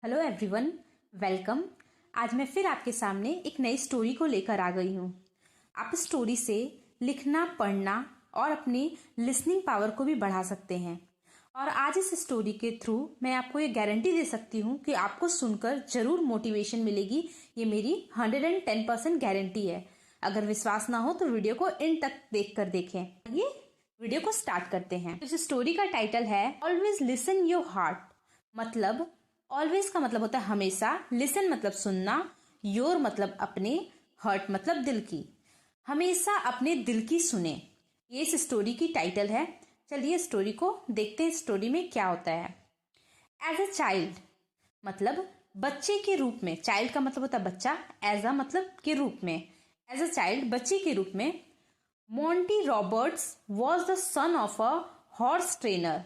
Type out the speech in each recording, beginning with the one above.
Hello everyone, welcome. आज मैं फिर आपके सामने एक नई स्टोरी को लेकर आ गई हूँ। आप इस स्टोरी से लिखना, पढ़ना और अपनी लिसनिंग पावर को भी बढ़ा सकते हैं। और आज इस स्टोरी के थ्रू मैं आपको ये गारंटी दे सकती हूँ कि आपको सुनकर जरूर मोटिवेशन मिलेगी। ये मेरी 110% गारंटी है। अगर विश्वास ना हो तो वीडियो को एंड तक देख कर देखें। ये वीडियो को स्टार्ट करते हैं। इस स्टोरी का टाइटल है ऑलवेज लिसन योर हार्ट। मतलब ऑलवेज का मतलब होता है हमेशा, लिसन मतलब सुनना, योर मतलब अपने, हर्ट मतलब दिल की। हमेशा अपने दिल की सुने, ये इस स्टोरी की टाइटल है। चलिए स्टोरी को देखते हैं, स्टोरी में क्या होता है। एज अ चाइल्ड मतलब बच्चे के रूप में, चाइल्ड का मतलब होता है बच्चा, एज अ मतलब के रूप में, एज अ चाइल्ड बच्चे के रूप में। Monty Roberts was the sun of a horse trainer.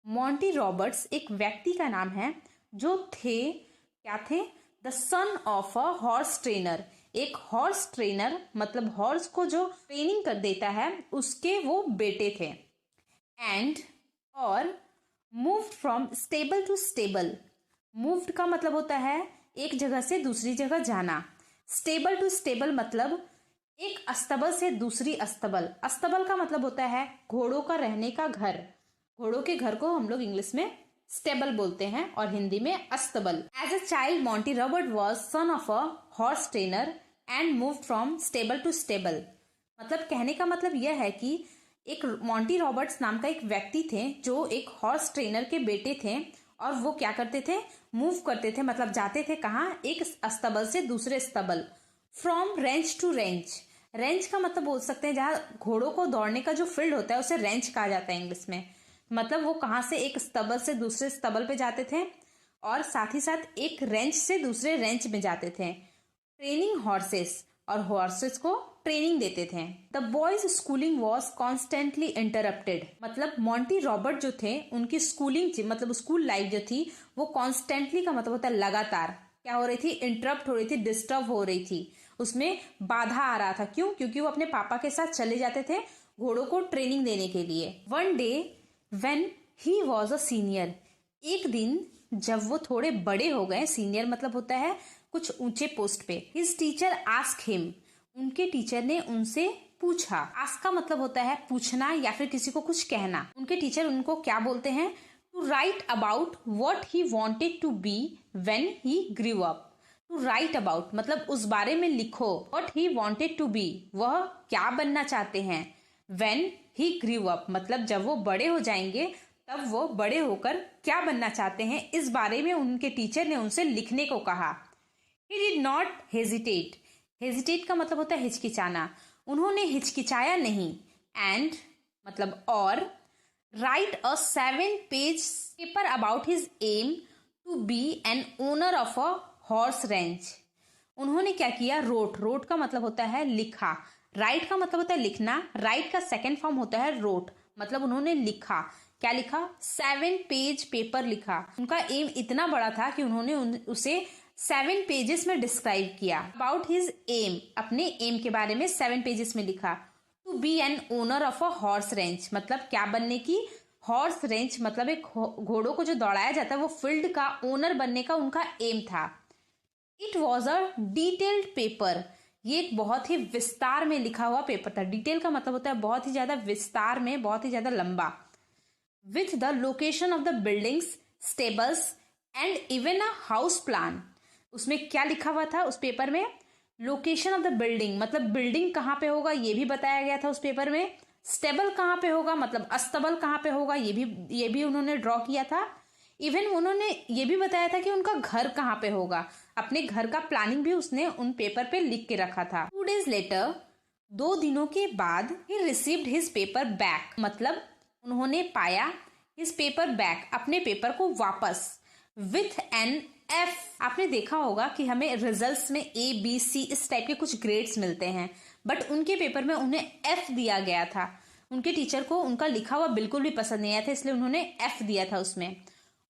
Monty Roberts एक व्यक्ति का नाम है जो थे, क्या थे, the sun of a horse trainer. एक हॉर्स ट्रेनर मतलब हॉर्स को जो ट्रेनिंग कर देता है उसके वो बेटे थे। एंड और moved from stable to stable. Moved का मतलब होता है एक जगह से दूसरी जगह जाना। स्टेबल टू स्टेबल मतलब एक अस्तबल से दूसरी अस्तबल। अस्तबल का मतलब होता है घोड़ों का रहने का घर। घोड़ों के घर को हम लोग इंग्लिश में स्टेबल बोलते हैं और हिंदी में अस्तबल। As a child Monty Robert was son of a horse trainer and move from stable to stable. मतलब कहने का मतलब यह है कि एक मॉन्टी रॉबर्ट्स नाम का एक व्यक्ति थे जो एक हॉर्स ट्रेनर के बेटे थे और वो क्या करते थे, मूव करते थे, मतलब जाते थे कहाँ, एक अस्तबल से दूसरे अस्तबल। From range to range. Range का मतलब बोल सकते हैं जहाँ घोड़ों को दौड़ने का जो फील्ड होता है उसे रेंज कहा जाता है इंग्लिश में। मतलब वो कहाँ से एक स्तबल से दूसरे स्तबल पे जाते थे और साथ ही साथ एक रेंज से दूसरे रेंज में जाते थे। ट्रेनिंग हॉर्सेस, और हॉर्सेस को ट्रेनिंग देते थे। The boys schooling was constantly interrupted. मतलब मॉन्टी रॉबर्ट जो थे उनकी स्कूलिंग मतलब स्कूल लाइफ जो थी वो कॉन्स्टेंटली का मतलब होता है लगातार क्या हो रही थी, इंटरप्ट हो रही थी, डिस्टर्ब हो रही थी, उसमें बाधा आ रहा था। क्यों? क्योंकि वो अपने पापा के साथ चले जाते थे घोड़ों को ट्रेनिंग देने के लिए। One day when he was a senior. एक दिन जब वो थोड़े बड़े हो गए, सीनियर मतलब होता है कुछ ऊंचे पोस्ट पे। His teacher ask him. उनके टीचर ने उनसे पूछा। आस्क का मतलब होता है पूछना या फिर किसी को कुछ कहना। उनके टीचर उनको क्या बोलते हैं, to write about what he wanted to be when he grew up. To write about मतलब उस बारे में लिखो, what he wanted to be वह क्या बनना चाहते हैं, वेन ही ग्रीव अप मतलब जब वो बड़े हो जाएंगे तब वो बड़े होकर क्या बनना चाहते हैं, इस बारे में उनके टीचर ने उनसे लिखने को कहा। He did not hesitate. Hesitate का मतलब होता है हिचकिचाना। उन्होंने हिचकिचाया नहीं। एंड मतलब और write a 7 page paper about his aim to be an owner of a horse range. उन्होंने क्या किया, रोट। रोट का मतलब होता है लिखा। राइट का मतलब होता है लिखना। राइट का सेकेंड फॉर्म होता है रोट, मतलब उन्होंने लिखा। क्या लिखा? 7 पेज पेपर लिखा। उनका एम इतना बड़ा था कि उन्होंने उसे 7 पेजेस में डिस्क्राइब किया। अबाउट हिज एम, अपने एम के बारे में 7 पेजेस में लिखा। To be an owner of a horse range मतलब क्या बनने की, हॉर्स रेंज मतलब एक घोड़ों को जो दौड़ाया जाता है वो फील्ड का ओनर बनने का उनका एम था। It was a detailed paper. ये एक बहुत ही विस्तार में लिखा हुआ पेपर था। डिटेल का मतलब होता है बहुत ही ज्यादा विस्तार में, बहुत ही ज्यादा लंबा। With the location of the buildings, stables and even a house plan. उसमें क्या लिखा हुआ था उस पेपर में, लोकेशन ऑफ द बिल्डिंग मतलब बिल्डिंग कहाँ पे होगा ये भी बताया गया था उस पेपर में। स्टेबल कहाँ पे होगा मतलब अस्तबल कहाँ पे होगा ये भी उन्होंने ड्रॉ किया था। इवन उन्होंने ये भी बताया था कि उनका घर कहाँ पे होगा। अपने घर का प्लानिंग भी उसने उन पेपर पे लिख के रखा था। 2 days लेटर, 2 दिनों के बाद, he received his paper back मतलब उन्होंने पाया हिज पेपर बैक अपने पेपर को वापस। With an F. आपने देखा होगा कि हमें रिजल्ट्स में ए बी सी इस टाइप के कुछ ग्रेड्स मिलते हैं, बट उनके पेपर में उन्हें एफ दिया गया था। उनके टीचर को उनका लिखा हुआ बिल्कुल भी पसंद नहीं आया था, इसलिए उन्होंने एफ दिया था उसमें।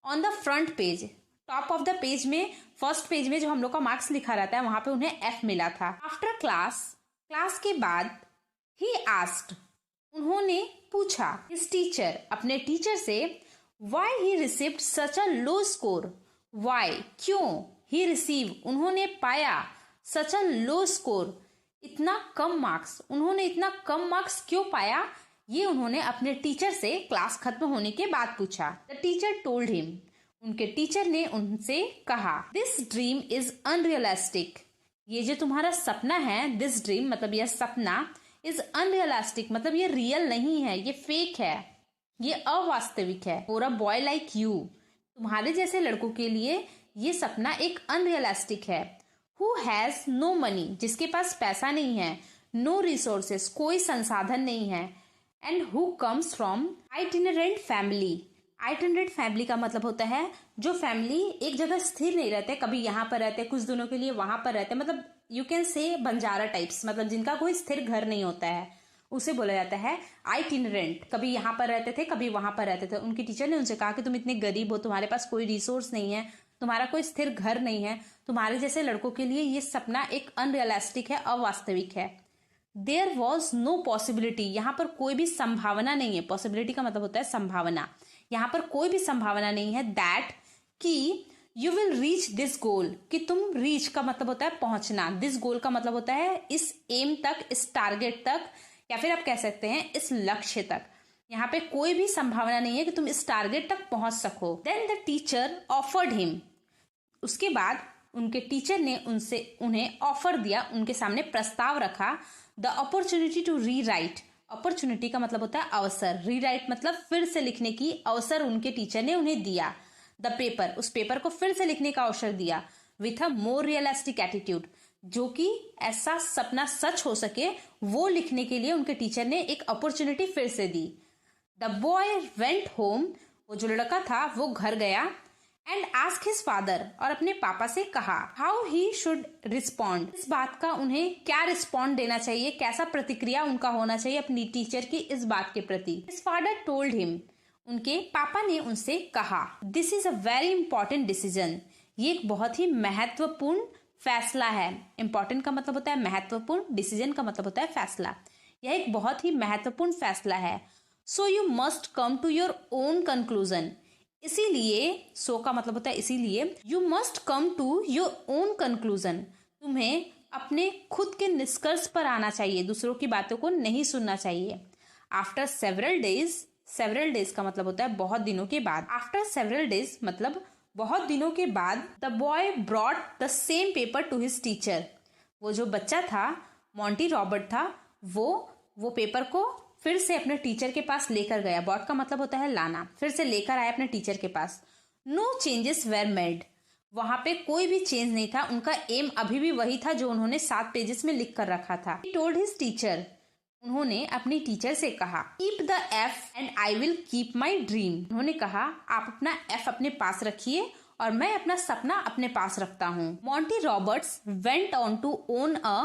On the front page, top of the page में, फर्स्ट पेज में जो हम लोग का मार्क्स लिखा रहता है वहां पे उन्हें एफ मिला था। आफ्टर क्लास, क्लास के बाद, ही आस्क्ड, उन्होंने पूछा, हिज टीचर, अपने टीचर से, why he received such a low score, why क्यों, ही रिसीव उन्होंने पाया, सच अ लो स्कोर इतना कम मार्क्स, उन्होंने इतना कम मार्क्स क्यों पाया, ये उन्होंने अपने टीचर से क्लास खत्म होने के बाद पूछा। द टीचर टोल्ड हिम उनके टीचर ने उनसे कहा दिस ड्रीम इज अनरियलिस्टिक ये जो तुम्हारा सपना है, दिस ड्रीम मतलब यह सपना, इज अनरियलिस्टिक मतलब ये रियल नहीं है, ये फेक है, ये अवास्तविक है। For a boy like you तुम्हारे जैसे लड़कों के लिए ये सपना एक अनरियलिस्टिक है। हु हैज नो मनी जिसके पास पैसा नहीं है, नो रिसोर्सेस कोई संसाधन नहीं है, and who comes from itinerant family. Itinerant family का मतलब होता है जो फैमिली एक जगह स्थिर नहीं रहते, कभी यहाँ पर रहते कुछ दिनों के लिए वहां पर रहते, मतलब you can say Banjara types, मतलब जिनका कोई स्थिर घर नहीं होता है, उसे बोला जाता है आइटिनरेंट। कभी यहाँ पर रहते थे कभी वहां पर रहते थे। उनकी टीचर ने उनसे कहा कि तुम इतने गरीब हो, तुम्हारे पास कोई रिसोर्स नहीं है, तुम्हारा कोई स्थिर घर नहीं है, तुम्हारे जैसे लड़कों के लिए ये सपना एक अनरियलिस्टिक है, अवास्तविक है। देयर वॉज नो पॉसिबिलिटी यहाँ पर कोई भी संभावना नहीं है, पॉसिबिलिटी का मतलब होता है संभावना, यहाँ पर कोई भी संभावना नहीं है, दैट कि you will reach this goal कि तुम रीच का मतलब होता है पहुंचना, दिस गोल का मतलब होता है इस एम तक, इस टारगेट तक, या फिर आप कह सकते हैं इस लक्ष्य तक। यहाँ पे कोई भी संभावना नहीं है कि तुम इस टारगेट तक पहुंच सको। Then the teacher offered him उसके बाद उनके टीचर ने उन्हें ऑफर दिया, उनके सामने प्रस्ताव रखा, the opportunity to rewrite. Opportunity का मतलब होता है अवसर, री राइट मतलब फिर से लिखने की अवसर उनके टीचर ने उन्हें दिया। द पेपर उस पेपर को फिर से लिखने का अवसर दिया, with a more realistic attitude जो कि ऐसा सपना सच हो सके वो लिखने के लिए उनके टीचर ने एक अपॉर्चुनिटी फिर से दी। द बॉय वेंट होम वो जो लड़का था वो घर गया, एंड आस्क हिज फादर और अपने पापा से कहा हाउ ही शुड रिस्पॉन्ड इस बात का उन्हें क्या रिस्पॉन्ड देना चाहिए, कैसा प्रतिक्रिया उनका होना चाहिए अपनी टीचर की इस बात के प्रति। हिज फादर टोल्ड हिम उनके पापा ने उनसे कहा this is a very important decision ये एक बहुत ही महत्वपूर्ण फैसला है। इंपॉर्टेंट का मतलब होता है महत्वपूर्ण, डिसीजन का मतलब होता है फैसला, यह एक बहुत ही महत्वपूर्ण फैसला है। So you must come to your own conclusion इसीलिए, सो का मतलब होता है इसीलिए, you must come to your own conclusion तुम्हें अपने खुद के निष्कर्ष पर आना चाहिए, दूसरों की बातों को नहीं सुनना चाहिए। आफ्टर सेवरल डेज का मतलब होता है बहुत दिनों के बाद। आफ्टर सेवरल डेज मतलब बहुत दिनों के बाद। The boy brought the same paper two his teacher वो जो बच्चा था मॉन्टी रॉबर्ट था, वो पेपर को फिर से अपने टीचर के पास लेकर गया। बॉट का मतलब होता है लाना, फिर से लेकर आया अपने टीचर के पास। नो चेंजेस वेर मेड वहां पे कोई भी चेंज नहीं था, उनका एम अभी भी वही था जो उन्होंने 7 पेजेस में लिख कर रखा था। He told his teacher उन्होंने अपनी टीचर से कहा keep the F and I will keep my dream उन्होंने कहा आप अपना एफ अपने पास रखिए और मैं अपना सपना अपने पास रखता हूँ। Monty Roberts went on to own a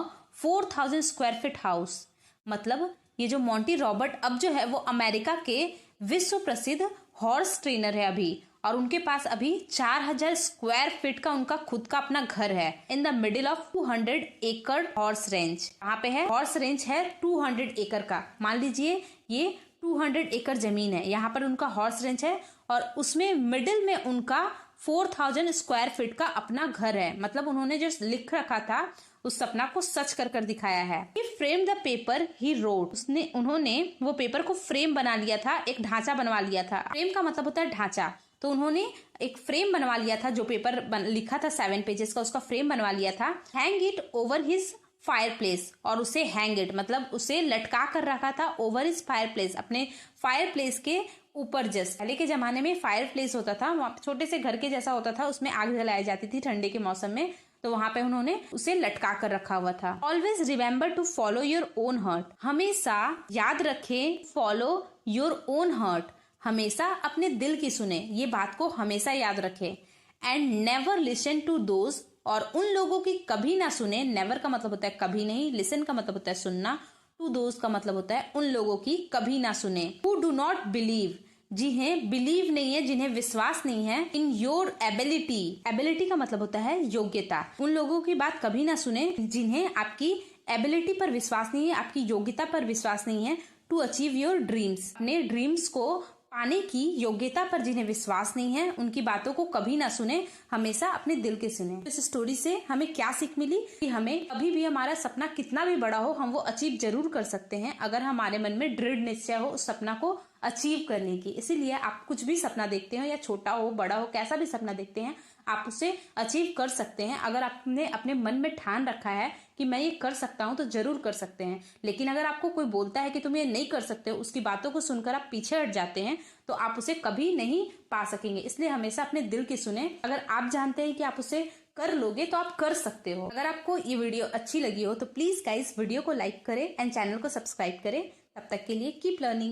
4000 square feet house मतलब ये जो मॉन्टी रॉबर्ट अब जो है वो अमेरिका के विश्व प्रसिद्ध हॉर्स ट्रेनर है अभी, और उनके पास अभी 4000 स्क्वायर फीट का उनका खुद का अपना घर है इन द मिडिल ऑफ 200 एकड़ हॉर्स रेंज। कहाँ पे है? हॉर्स रेंज है 200 एकड़ का। मान लीजिए ये 200 एकड़ जमीन है, यहाँ पर उनका हॉर्स रेंज है और उसमें मिडिल में उनका 4000 स्क्वायर फीट का अपना घर है। मतलब उन्होंने जो लिख रखा था उस सपना को सच कर कर दिखाया है। He framed the paper he wrote उन्होंने वो पेपर को फ्रेम बना लिया था, एक ढांचा बनवा लिया था। फ्रेम का मतलब होता है ढांचा, तो उन्होंने एक फ्रेम बनवा लिया था जो पेपर लिखा था 7 पेजेस का, उसका फ्रेम बनवा लिया था। Hang it over his fire place और उसे हैंग इट मतलब उसे लटका कर रखा था ओवर हिज फायर प्लेस अपने फायर प्लेस के ऊपर। जस्ट पहले के जमाने में फायर प्लेस होता था, वहाँ छोटे से घर के जैसा होता था, उसमें आग जलाई जाती थी ठंडे के मौसम में, तो वहां पे उन्होंने उसे लटका कर रखा हुआ था। Always remember to follow your own heart हमेशा याद रखें, फॉलो योर ओन हार्ट हमेशा अपने दिल की सुने, ये बात को हमेशा याद रखें। And never listen to those और उन लोगों की कभी ना सुने। नेवर का मतलब होता है कभी नहीं, लिसन का मतलब होता है सुनना, टू दोज का मतलब होता है उन लोगों की कभी ना सुने। हु डू नॉट बिलीव जिन्हें बिलीव नहीं है, जिन्हें विश्वास नहीं है इन योर एबिलिटी। एबिलिटी का मतलब होता है योग्यता। उन लोगों की बात कभी ना सुने जिन्हें आपकी एबिलिटी पर विश्वास नहीं है, आपकी योग्यता पर विश्वास नहीं है। टू अचीव योर ड्रीम्स अपने ड्रीम्स को पाने की योग्यता पर जिन्हें विश्वास नहीं है, उनकी बातों को कभी ना सुने, हमेशा अपने दिल के सुने। इस स्टोरी से हमें क्या सीख मिली कि हमें कभी भी हमारा सपना कितना भी बड़ा हो, हम वो अचीव जरूर कर सकते हैं अगर हमारे मन में दृढ़ निश्चय हो उस सपना को अचीव करने की। इसीलिए आप कुछ भी सपना देखते हो, या छोटा हो बड़ा हो, कैसा भी सपना देखते हैं, आप उसे अचीव कर सकते हैं। अगर आपने अपने मन में ठान रखा है कि मैं ये कर सकता हूं तो जरूर कर सकते हैं। लेकिन अगर आपको कोई बोलता है कि तुम ये नहीं कर सकते हो, उसकी बातों को सुनकर आप पीछे हट जाते हैं, तो आप उसे कभी नहीं पा सकेंगे। इसलिए हमेशा अपने दिल की सुने। अगर आप जानते हैं कि आप उसे कर लोगे तो आप कर सकते हो। अगर आपको ये वीडियो अच्छी लगी हो तो प्लीज गाइस वीडियो को लाइक करें एंड चैनल को सब्सक्राइब करें। तब तक के लिए कीप लर्निंग।